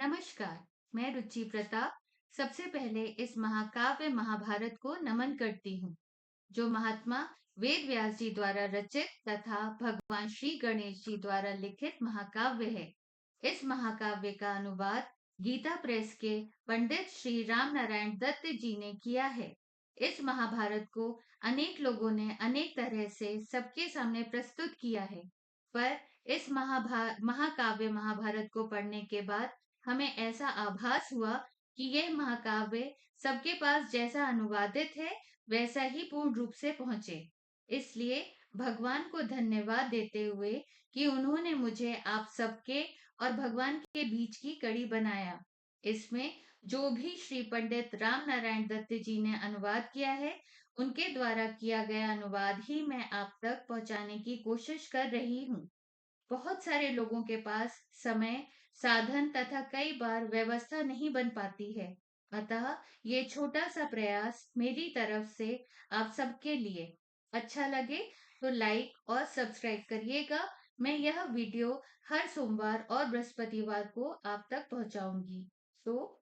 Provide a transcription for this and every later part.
नमस्कार, मैं रुचि प्रताप सबसे पहले इस महाकाव्य महाभारत को नमन करती हूँ, जो महात्मा वेद व्यास जी द्वारा रचित तथा भगवान श्री गणेश जी द्वारा लिखित महाकाव्य है। इस महाकाव्य का अनुवाद गीता प्रेस के पंडित श्री राम नारायण दत्त जी ने किया है। इस महाभारत को अनेक लोगों ने अनेक तरह से सबके सामने प्रस्तुत किया है, पर इस महाकाव्य महाभारत को पढ़ने के बाद हमें ऐसा आभास हुआ कि यह महाकाव्य सबके पास जैसा अनुवादित है वैसा ही पूर्ण रूप से पहुंचे। इसलिए भगवान को धन्यवाद देते हुए कि उन्होंने मुझे आप सबके और भगवान के बीच की कड़ी बनाया। इसमें जो भी श्री पंडित राम नारायण दत्त जी ने अनुवाद किया है, उनके द्वारा किया गया अनुवाद ही मैं आप तक पहुंचाने की कोशिश कर रही हूँ। बहुत सारे लोगों के पास समय, साधन तथा कई बार व्यवस्था नहीं बन पाती है। अतः ये छोटा सा प्रयास मेरी तरफ से आप सबके लिए अच्छा लगे तो लाइक और सब्सक्राइब करिएगा। मैं यह वीडियो हर सोमवार और बृहस्पतिवार को आप तक पहुंचाऊंगी। तो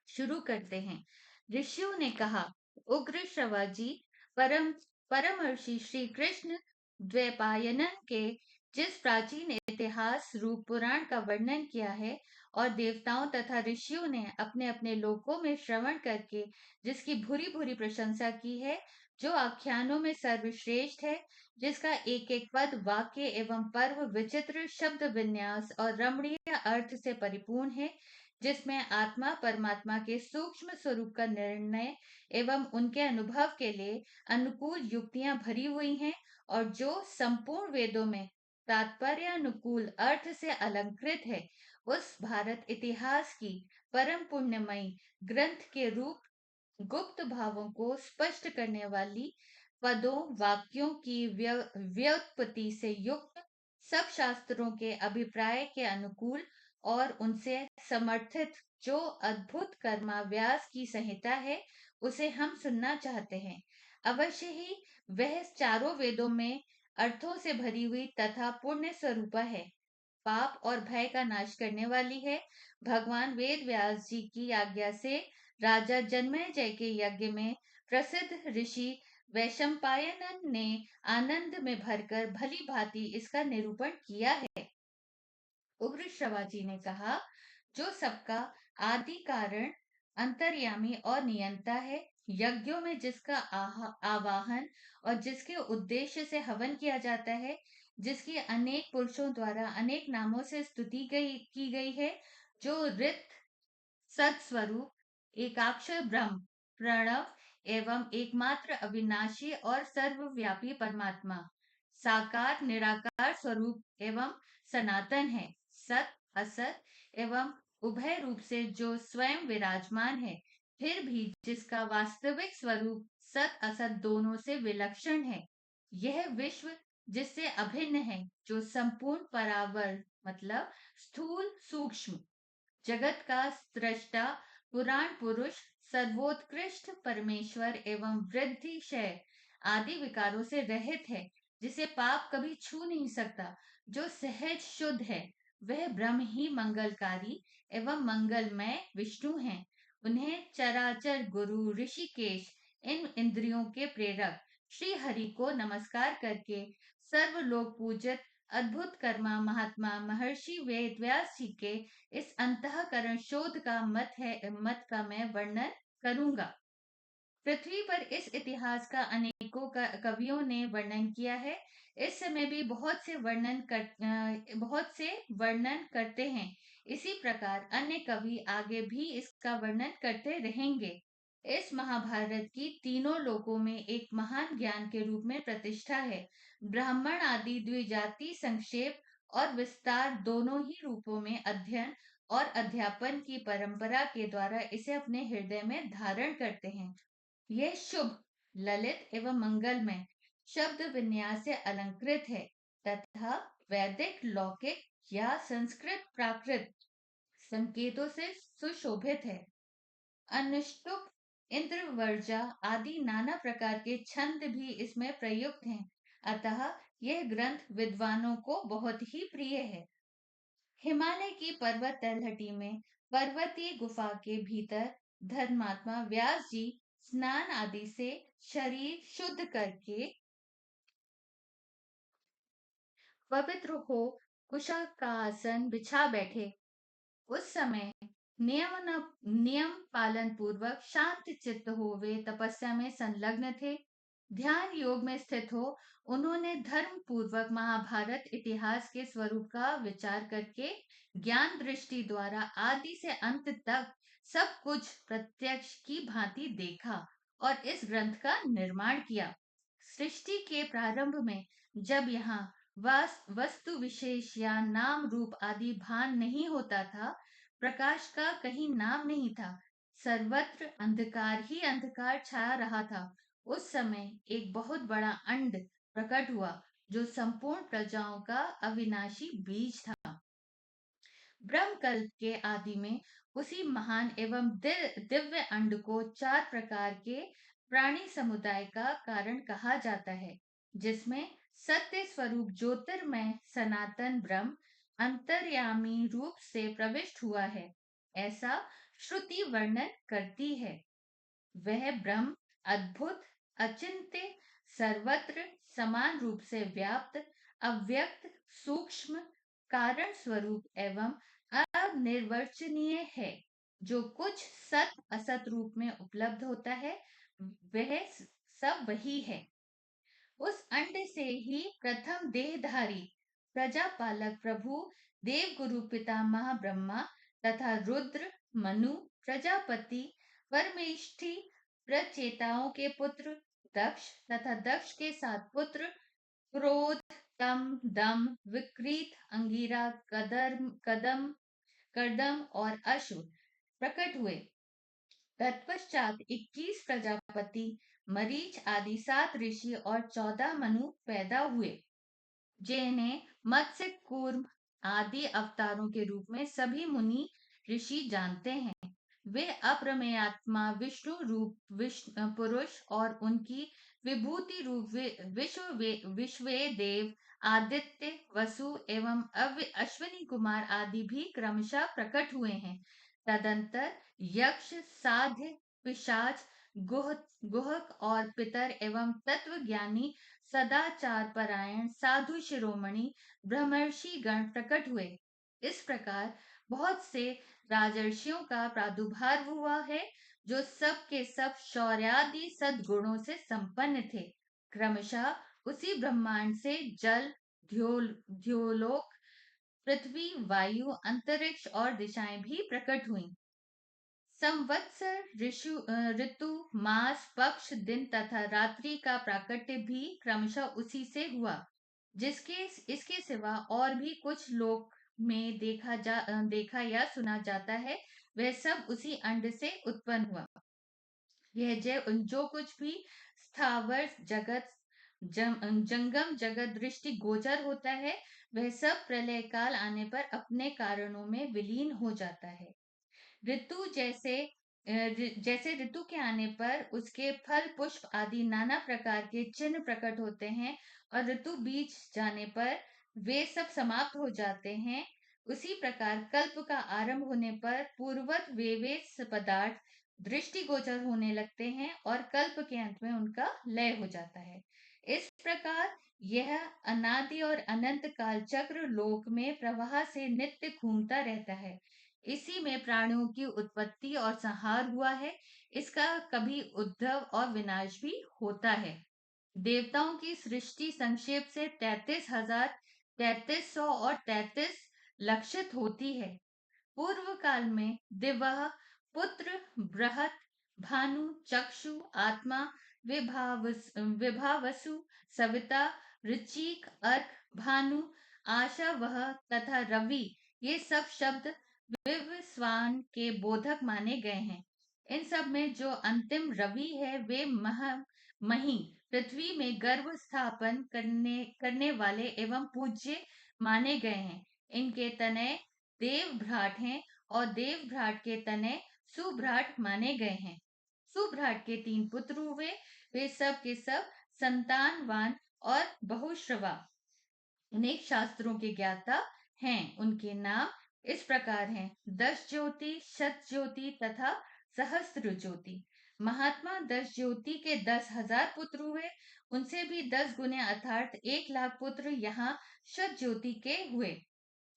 शुरू करते हैं। ऋषियों ने कहा, उग्र श्रवाजी परम परमर्षि श्री कृष्ण द्वैपायनन के जिस प्राचीन इतिहास रूप पुराण का वर्णन किया है और देवताओं तथा ऋषियों ने अपने अपने लोकों में श्रवण करके जिसकी भूरी भूरी प्रशंसा की है, जो आख्यानों में सर्वश्रेष्ठ है, जिसका एक एक पद वाक्य एवं पर्व विचित्र शब्द विन्यास और रमणीय अर्थ से परिपूर्ण है, जिसमें आत्मा परमात्मा के सूक्ष्म स्वरूप का निर्णय एवं उनके अनुभव के लिए अनुकूल युक्तियां भरी हुई हैं और जो संपूर्ण वेदों में तात्पर्य अनुकूल अर्थ से अलंकृत है, उस भारत इतिहास की परम पुण्यमयी ग्रंथ के रूप गुप्त भावों को स्पष्ट करने वाली पदों वाक्यों की व्युत्पत्ति से युक्त सब शास्त्रों के अभिप्राय के अनुकूल और उनसे समर्थित जो अद्भुत कर्मा व्यास की संहिता है, उसे हम सुनना चाहते हैं। अवश्य ही वह चारों वेदों में अर्थों से भरी हुई तथा पुण्य स्वरूपा है, पाप और भय का नाश करने वाली है। भगवान वेद व्यास जी की आज्ञा से राजा जन्मेजय के यज्ञ में प्रसिद्ध ऋषि वैशंपायन ने आनंद में भरकर भली भांति इसका निरूपण किया है। उग्र श्रवाजी ने कहा, जो सबका आदि कारण अंतर्यामी और नियंता है, यज्ञों में जिसका आवाहन और जिसके उद्देश्य से हवन किया जाता है, जिसकी अनेक पुरुषों द्वारा अनेक नामों से स्तुति की गई है, जो रित सत्स्वरूप एकाक्षर ब्रह्म प्रणव एवं एकमात्र अविनाशी और सर्वव्यापी परमात्मा साकार निराकार स्वरूप एवं सनातन है, सत असत एवं उभय रूप से जो स्वयं विराजमान है, फिर भी जिसका वास्तविक स्वरूप सत असत दोनों से विलक्षण है, यह विश्व जिससे अभिन्न है, जो संपूर्ण परावर मतलब स्थूल सूक्ष्म जगत का सृष्टा पुराण पुरुष सर्वोत्कृष्ट परमेश्वर एवं वृद्धि क्षय आदि विकारों से रहित है, जिसे पाप कभी छू नहीं सकता, जो सहज शुद्ध है, वह ब्रह्म ही मंगलकारी एवं मंगलमय विष्णु हैं। उन्हें चराचर गुरु ऋषिकेश इन इंद्रियों के प्रेरक श्री हरि को नमस्कार करके सर्वलोक पूजित अद्भुत कर्मा महात्मा महर्षि वेद व्यास जी के इस अंतःकरण शोध का मत का मैं वर्णन करूंगा। पृथ्वी पर इस इतिहास का अनेकों कवियों ने वर्णन किया है। इस समय भी बहुत से वर्णन करते हैं। इसी प्रकार अन्य कवि आगे भी इसका वर्णन करते रहेंगे। इस महाभारत की तीनों लोकों में एक महान ज्ञान के रूप में प्रतिष्ठा है। ब्राह्मण आदि द्विजाति संक्षेप और विस्तार दोनों ही रूपों में अध्ययन और अध्यापन की परंपरा के द्वारा इसे अपने हृदय में धारण करते हैं। यह शुभ, ललित एवं मंगलमय शब्द विन्यास से अलंकृत है तथा वैदिक, लौकिक या संस्कृत प्राकृत संकेतों से सुशोभित है। अनुष्टुप, इंद्रवर्जा आदि नाना प्रकार के छंद भी इसमें प्रयुक्त हैं। अतः यह ग्रंथ विद्वानों को बहुत ही प्रिय है। हिमालय की पर्वत तलहटी में पर्वतीय गुफा के भीतर धर्मात्मा व्यास जी स्नान आदि से शरीर शुद्ध करके पवित्र हो कुशा का आसन बिछा बैठे। उस समय नियम पालन पूर्वक शांत चित्त हो वे तपस्या में संलग्न थे। ध्यान योग में स्थित हो उन्होंने धर्म पूर्वक महाभारत इतिहास के स्वरूप का विचार करके ज्ञान दृष्टि द्वारा आदि से अंत तक सब कुछ प्रत्यक्ष की भांति देखा और इस ग्रंथ का निर्माण किया। सृष्टि के प्रारंभ में जब यहाँ वस्तु विशेष या नाम रूप आदि भान नहीं होता था, प्रकाश का कहीं नाम नहीं था, सर्वत्र अंधकार ही अंधकार छाया रहा था। उस समय एक बहुत बड़ा अंड प्रकट हुआ जो संपूर्ण प्रजाओं का अविनाशी बीज था। ब्रह्मकल्प के आदि में उसी महान एवं दिव्य अंड को 4 प्रकार के प्राणी समुदाय का कारण कहा जाता है, जिसमें सत्य स्वरूप ज्योतिर्मय सनातन ब्रह्म अंतर्यामी रूप से प्रविष्ट हुआ है, ऐसा श्रुति वर्णन करती है। वह ब्रह्म अद्भुत, अचिंत्य, सर्वत्र समान रूप से व्याप्त, अव्यक्त, सूक्ष्म, कारण स्वरूप एवं अनिर्वचनीय है। जो कुछ सत असत रूप में उपलब्ध होता है वह सब वही है। उस अंड से ही प्रथम देहधारी प्रजापालक प्रभु देवगुरु पितामह ब्रह्मा तथा रुद्र मनु प्रजापति परमेष्ठी प्रचेताओं के पुत्र दक्ष तथा दक्ष के 7 पुत्र क्रोध तम दम विकृत अंगिरा कदम कर्दम और अश्व प्रकट हुए। तत्पश्चात 21 प्रजापति मरीच आदि 7 ऋषि और 14 मनु पैदा हुए, जिन्हें मत्स्य कूर्म आदि अवतारों के रूप में सभी मुनि ऋषि जानते हैं। वे अप्रमेयात्मा विष्णु रूप पुरुष और उनकी विभूति रूप विश्वे देव आदित्य वसु एवं अश्विनी कुमार आदि भी क्रमशः प्रकट हुए हैं। तदंतर यक्ष साध्य पिशाच गुहक और पितर एवं तत्व ज्ञानी सदाचार परायण साधु शिरोमणि ब्रह्मर्षि गण प्रकट हुए। इस प्रकार बहुत से राजर्षियों का प्रादुर्भाव हुआ है जो सब के सब शौर्यादि सद्गुणों से संपन्न थे। क्रमशः उसी ब्रह्मांड से जल ध्योलोक पृथ्वी वायु अंतरिक्ष और दिशाएं भी प्रकट हुई। संवत्सर ऋतु मास पक्ष दिन तथा रात्रि का प्राकट्य भी क्रमशः उसी से हुआ। जिसके इसके सिवा और भी कुछ लोक में देखा या सुना जाता है वह सब उसी अंड से उत्पन्न हुआ। यह जो कुछ भी स्थावर जगत जंगम जगत दृष्टि गोचर होता है वह सब प्रलय काल आने पर अपने कारणों में विलीन हो जाता है। ऋतु जैसे ऋतु के आने पर उसके फल पुष्प आदि नाना प्रकार के चिन्ह प्रकट होते हैं और ऋतु बीत जाने पर वे सब समाप्त हो जाते हैं। उसी प्रकार कल्प का आरंभ होने पर पूर्ववत वे पदार्थ दृष्टिगोचर होने लगते हैं और कल्प के अंत में उनका लय हो जाता है। इस प्रकार यह अनादि और अनंत काल चक्र लोक में प्रवाह से नित्य घूमता रहता है। इसी में प्राणियों की उत्पत्ति और संहार हुआ है। इसका कभी उद्भव और विनाश भी होता है। देवताओं की सृष्टि संक्षेप से 33,000 3300 और 33 लक्षित होती है। पूर्व काल में दिवह पुत्र बृहत भानु चक्षु आत्मा विभावसु सविता ऋचिक अर्क भानु आशा वह तथा रवि ये सब शब्द विवस्वान के बोधक माने गए हैं। इन सब में जो अंतिम रवि है वे मही पृथ्वी में गर्भ स्थापन करने वाले एवं पूज्य माने गए हैं। इनके तनय देवभ्राट हैं और देवभ्राट के तनय सुभ्राट माने गए हैं। सुभ्राट के 3 पुत्र हुए, वे सब के सब संतानवान और बहुश्रवा अनेक शास्त्रों के ज्ञाता हैं। उनके नाम इस प्रकार हैं: दस ज्योति, शत ज्योति तथा सहस्त्र ज्योति। महात्मा दस ज्योति के 10,000 पुत्र हुए। उनसे भी 10 गुने अर्थात 1 लाख पुत्र यहाँ शत ज्योति के हुए।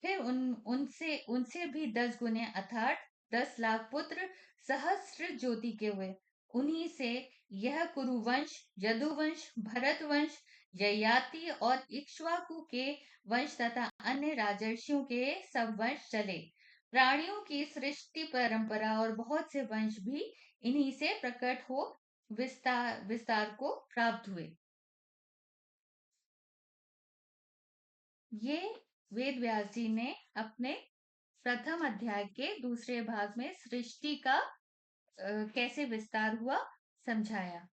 फिर उनसे उनसे भी 10 गुने अर्थात 10 लाख पुत्र सहस्त्र ज्योति के हुए। उन्हीं से यह कुरुवंश, यदुवंश, भरतवंश, ययाति और इक्ष्वाकु के वंश तथा अन्य राजर्षियों के सब वंश चले। प्राणियों की सृष्टि परंपरा और बहुत से वंश भी इन्हीं से प्रकट हो विस्तार विस्तार को प्राप्त हुए। ये वेद व्यास जी ने अपने प्रथम अध्याय के दूसरे भाग में सृष्टि का कैसे विस्तार हुआ समझाया।